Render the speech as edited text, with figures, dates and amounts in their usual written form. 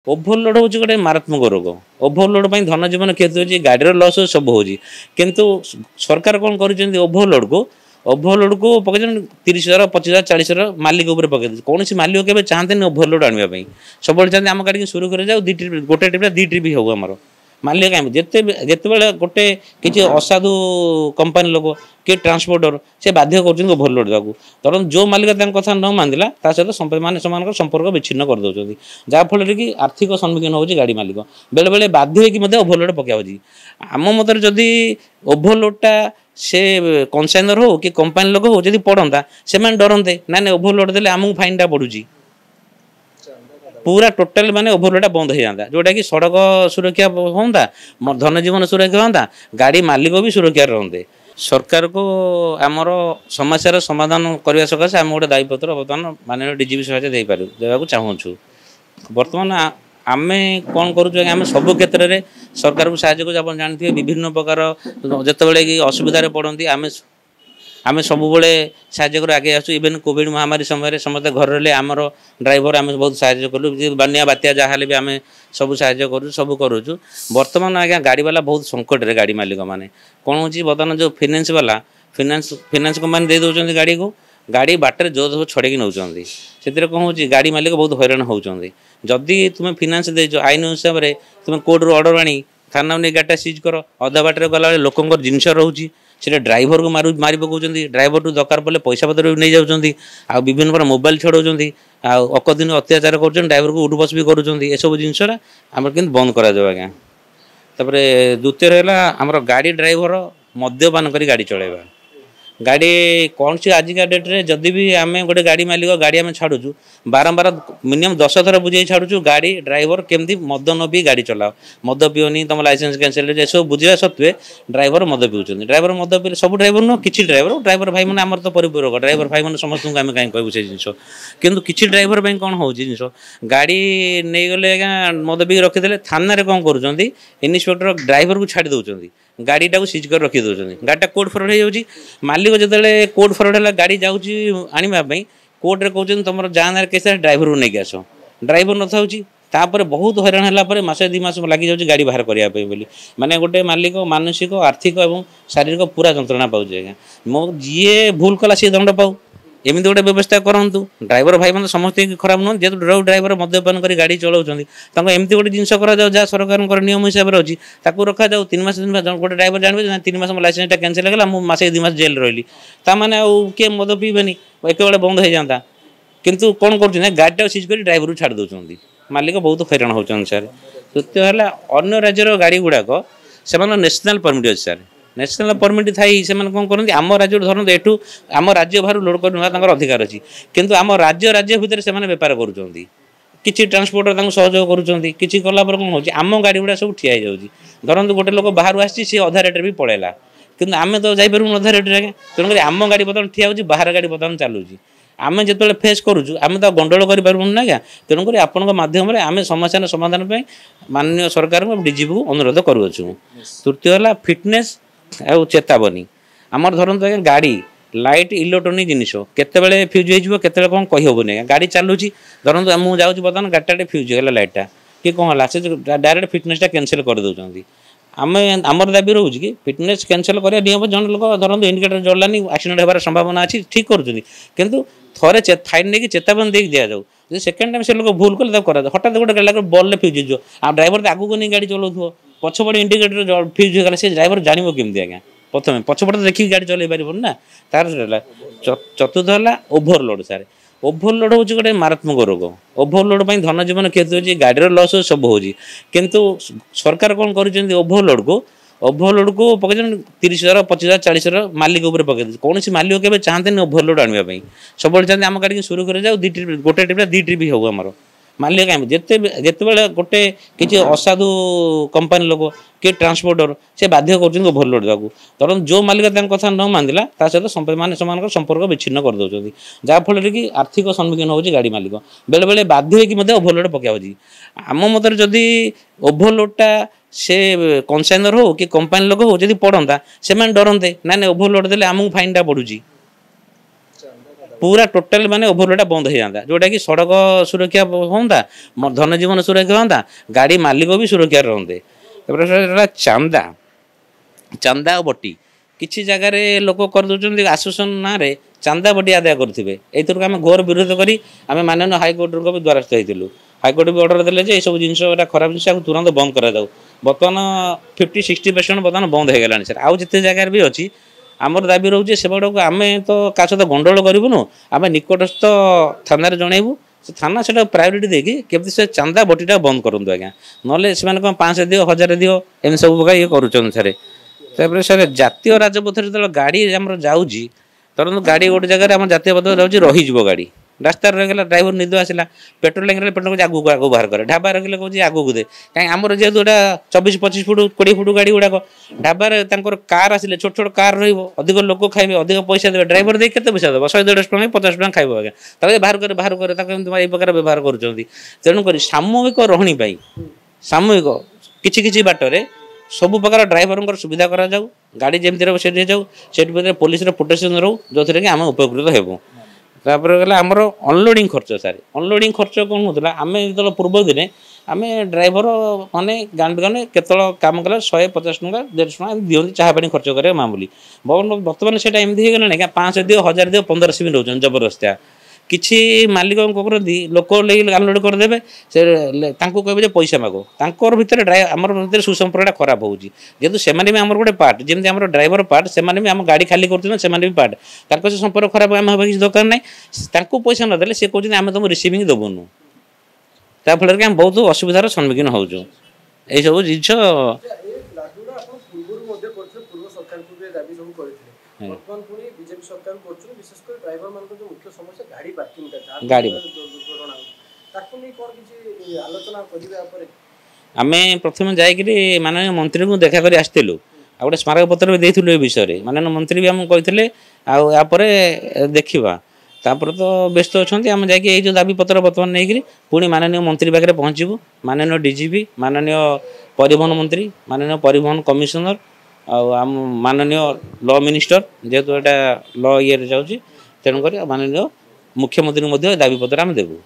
Overload हूँ गोटे मारात्मक रोग। ओभरलोड धन जीवन क्षति हो गाड़ी लस सब हो किंतु सरकार कौन कर ओभरलोड को पकड़ 30,000 25,000 40,000 मालिक पकड़ कौन मालिक के चाहते ओभरलोड आने सब चाहते आम गाड़ी शुरू कर जाओ गोटे ट्रिप 2 ट्रिप हो आमर मालिक कहीं जिते गोटे किसी असाधु कंपानी लोक कि ट्रांसपोर्टर से बाध्य कर ओभरलोड देवाक तरह जो मालिक कथा न मानिला सहित माने संपर्क विच्छिन्न कर दौरान जहाँफल कि आर्थिक सम्मुखीन हो गाड़ी मालिक बेले बेले बाध्य होकर ओभरलोड पकाऊँगी। आम मत जदि ओभरलोडटा से कनसाइनर हो कि कंपानी लोक हो जब पड़ता से डरते ना ओभरलोड देले आमको फाइनटा पड़ुची पूरा टोटाल माने ओभरलोड बंद हो जाता जोटा कि सड़क सुरक्षा होता धन जीवन सुरक्षा होता गाड़ी मालिक भी सुरक्षा रहते। सरकार को आमर समस्यार समाधान करने सकाशे आम गोटे दायीपत्र बर्तमान माननीय डीजीपी सहायता देवाक चाहूँ। बर्तमान आम कौन करें सब क्षेत्र में सरकार को साहय कर जानते विभिन्न प्रकार जितेबाला कि असुविधा पड़ती आम सब साहय आगे आसू इवेन कोविड महामारी समय समस्त घर रही आमर ड्राइवर आम बहुत साहय कलु बन्या बात्या जहाँ भी आम सब साहय करूँ सब करूँ। बर्तमान आज्ञा गाड़ी वाला बहुत संकट रे गाड़ी मालिक मैंने कौन हो बर्तमान जो फाइनेंस वाला फाइनेंस कंपानी दे दौरान गाड़ी को गाड़ी बाटर जो सब छड़े नौ से कौन हो गाड़ी मालिक बहुत हैरान होती जदि तुम्हें फाइनेंस देच आईन हिसाब से तुम्हें कोर्ट रू अर्डर आनी थाना नहीं गाड़ीटा सिज कर अधा बाटर गला लोक जिनस रोचे से ड्राइवर को मारी पकाउं ड्राइवर टू दरकार पड़े पैसा पतर भी नहीं जाऊँगी आ विभिन्न प्रकार मोबाइल छड़ाऊँ अकदिन अत्याचार कर ड्राइवर को उठबस भी करूँ जिनसा आम कि बंद कर आज्ञा। द्वितीय रहा आमर गाड़ी ड्राइवर मद्यपान कर गाड़ी चलैबा गाड़ी कौन सी आजिका डेट्रे जदि भी आम गोटे गाड़ी मालिक गाड़ी आम छाड़ू बारंबार मिनिमम 10 थर बुझे छाड़ू गाड़ी ड्राइवर केमती मद न पी गाड़ी चलाओ मद पीओनी तुम लाइसेंस कैंसल सब बुझा सत्वे ड्राइवर मद पीछे ड्राइवर मद पी सब ड्राइवर नुह कि ड्राइवर भाई मैंने आमर तो परिपूरक ड्राइवर भाई मैंने समस्त आम कहीं कहूँ से जिन कितु किसी ड्राइवर कौन हो जिन गाड़ी नहीं गले आज्ञा मद पी रखीदे थाना कौन कर इन्स्पेक्टर ड्राइवर को छाड़ी दौरान गाड़ीटा को सिज कर रखी दौरान गाड़ीटा कोर्ट फरवर्ड हो जाऊँगी मालिक जिते कोर्ट फरवर्ड है गाड़ी जाऊँगी आने कोर्ट रे कहते तुम जाना केस ड्राइवर को लेकिन आस ड्राइवर न था बहुत हैरान है मासे 2 मास लग जाऊँगी गाड़ी बाहर करने माने गोटे मालिक मानसिक आर्थिक और शारीरिक पूरा जंत्रणा पाँच आज्ञा मो जी भूल कला सी दंड पाऊ एमती गोटे व्यवस्था करूँ ड्राइवर भाई मतलब समस्त खराब नुह जेहतु ड्राइवर मद्यपान कर गाड़ी चलाऊँगी एमती गोटे जिन जहाँ सरकार नियम हिसाब से अच्छी रखा जाऊ 3 मास गोटे ड्राइवर जानवे 3 मास लाइसेंस कैंसिल होगा मुझे मासे 2 मास जेल रही ताने किए मद पीबेनि एक बंद हो जाता किंतु कौन कर गाड़ीटा सीज कर ड्राइवर छाड़ दौरान मालिक बहुत हैरान होती सर। तृतीय है अन्य राज्यर गाड़ी गुड़ाक से नेशनल परमिट अच्छे सर नेशनल परमिट थी से कौन करते आम राज्य धरत एठू आम राज्य बाहर लोड कर अधिकार अच्छी किंतु आम राज्य भितर से बेपार करुँच किसी ट्रांसपोर्टर सहयोग करुँच कि कलापर कौन हो आम गाड़ी गुड़ा सब ठिया हो धरत गोटे लोक बाहर आसी अधा रेट भी पलैला किंतु आम तो जापर अधा रेट आगे तेणुक आम गाड़ी बर्तमान ठिया हो बाहर गाड़ी बर्तमान चलुची आम जो फेस करुँ आम तो गंडल करूँ ना क्या तेणुक आपण मध्यम आम समस्या समाधान माननीय सरकार डीजीपी को अनुरोध करुँ। तृतीय है फिटनेस आ चेतावनी आमर धरत आज्ञा गाड़ी लाइट इलेक्ट्रोनिक जिनिस केतबेले फ्यूज हो केतबेले कौन कहीहबनी गाड़ी चलुची धरत मुझे जाऊँगी बर्तमान गाड़ीटा फ्यूज होगा लाइटा कि कौन है से डायरेक्ट फिटनेसटा कैंसिल कर दौरान आम आमर दाबी रोचे कि फिटनेस कैंसिल करा नियम जन लोक धरत इंडिकेटर जलानी एक्सीडेंट होबार संभावना अच्छी ठीक करूँ थोड़े फाइन नहीं चेतावनी दे दि जाऊ सेकेंड टाइम से लोग भूल कले कर हठात गोटे गाड़ी बल्ले फ्यूज हो आ ड्राइवर तो आगू नहीं गाड़ी चलाऊ पछपटे इंडिकेटर फ्यूज होगा से ड्राइवर जानव केमती आज्ञा प्रथम पछपटे देखिए गाड़ी चल पार ना तार चतुर्थ है ओभरलोड सारे ओभरलोड हूँ गोटे मारात्मक रोग ओभरलोड धन जीवन क्षति हो गाड़ी लस सब हो किंतु सरकार कौन कर ओभरलोड को पकड़ 30,000 25,000 40,000 मालिक पकड़ कौन मालिक के चाहते ओभरलोड आने सब चाहते आम गाड़ी शुरू कर जाओ गोटे ट्रिप 2 ट्रिप हो आमर मालिक कहीं जितेबाला गोटे किसी असाधु कंपानी लोक कि ट्रांसपोर्टर से बाध्य कर ओभरलोड देवाक तरह जो मालिक कथा न मानिला सहित माने संपर्क विच्छिन्न कर दौरान जहाँफल कि आर्थिक सम्मुखीन हो गाड़ी मालिक बेले बेले बाध्य होकर ओभरलोड पकाऊँगी। आम मत जदि ओभरलोडटा से कनसाइनर हो कि कंपानी लोक हो जब पड़ता से डरते ना ओभरलोड देले आमको फाइनटा पड़ुची पूरा टोटाल माने ओभरलोड बंद हो जाता जोटा कि सड़क सुरक्षा होता धनजीवन सुरक्षा होता गाड़ी मालिक भी सुरक्षा रहा चांदा चांदा और बटी किसी जगार लोक कर आसोसन ना चांदा बटी आदाय करेंगे एथर आम घोर विरोध करी आम माननीय हाइकोर्ट को भी द्वारस्थ होती हाइकोर्ट भी अर्डर देले जे सब जिन खराब जिन तुरंत बंद करा बर्तमान 50-60% बर्तमान बंद हो गलानी सर आउ जिते जगार भी अच्छी आमर दाबी रोचे से आम तो क्या सहित गंडगोल करूँ आम निकटस्थ थाना जनइबू से थाना से प्रायोरीटी देखिए केमती से चांदा बटीटा बंद करूँ आज्ञा ना कौन 500 दियो 1000 दियो एम सब प्रकार ये करुँच सर जातीय राजपथ जो गाड़ी आम जाऊँगी तरह गाड़ी गोटे जगह आम जातीय पथ जाऊँगी रही गाड़ी रास्तार रहीगला ड्राइवर निद आसला पेट्रोल टैंकर पेट्रोल आगू आगू बाहर करे ढाबा रखिले कौन आगू दे कहीं आमर जेहतु 24-25 फुट 20 फुट गाड़ी गुड़ाक ढाबार कार आसिले छोट छोट कार रधिक लोक खाइबे अधिक पैसा देवे ड्राइवर दे के पैसा देव 100-150 टଙ୍କା 50 टଙ୍କା खाइब आज्ञा बाहर करे ये प्रकार व्यवहार कर तेणुक सामूहिक रही सामूहिक किसी बाटर सब प्रकार ड्राइवर सुविधा करा जाऊ गाड़ी जमी रही जाऊ से पुलिस प्रोटेक्शन रो जो थे कि आम उपकृत हेबू तापर गला आमर अनलोडिंग खर्च सारे अनलोडिंग खर्च कौन होता आम जो पूर्व दिन आम ड्राइवर मैंने गाने केतल काम कला 150 टଙ୍କା 150 टଙ୍କା दिखती चाह पानी खर्च करें मामूली बर्तमान से एमती हो गला 500 दियो 1000 दियो 1500 भी रोच जबरदस्तिया किसी मालिक लोक अनलोड करदे से कहे पैसा मागो तर भितर आमर भर सुसंपर्कटा खराब होगी जेहतु से आम गोटे पार्ट जमी आम ड्राइवर पार्ट से आम गाड़ी खाली कर पार्ट से संपर्क खराब आम किसी दरकार ना पैसा नदेले सी कहते आम तुम रिसीविंग देवनु फल कि बहुत असुविधार सम्मुखीन हो सब जिन गाड़ी आम प्रथम जाकि माननीय मंत्री को देखा कर आसलु आ गोटे स्मारक पत्र भी देलु ए विषय माननीय मंत्री भी आमको कहते आपर देखा तापर तो व्यस्त अच्छा आम जाकि जो दाबी पत्र बर्तमान नहीं पुणी माननीय मंत्री पाखे पहुँचू माननीय डीजीपी माननीय परिवहन मंत्री माननीय परिवहन कमिशनर आम माननीय लॉ मिनिस्टर जेहेतु यहाँ लॉ ये जाऊँगी तेणुक माननीय मुख्यमंत्री दाबी पत्र आम देवु।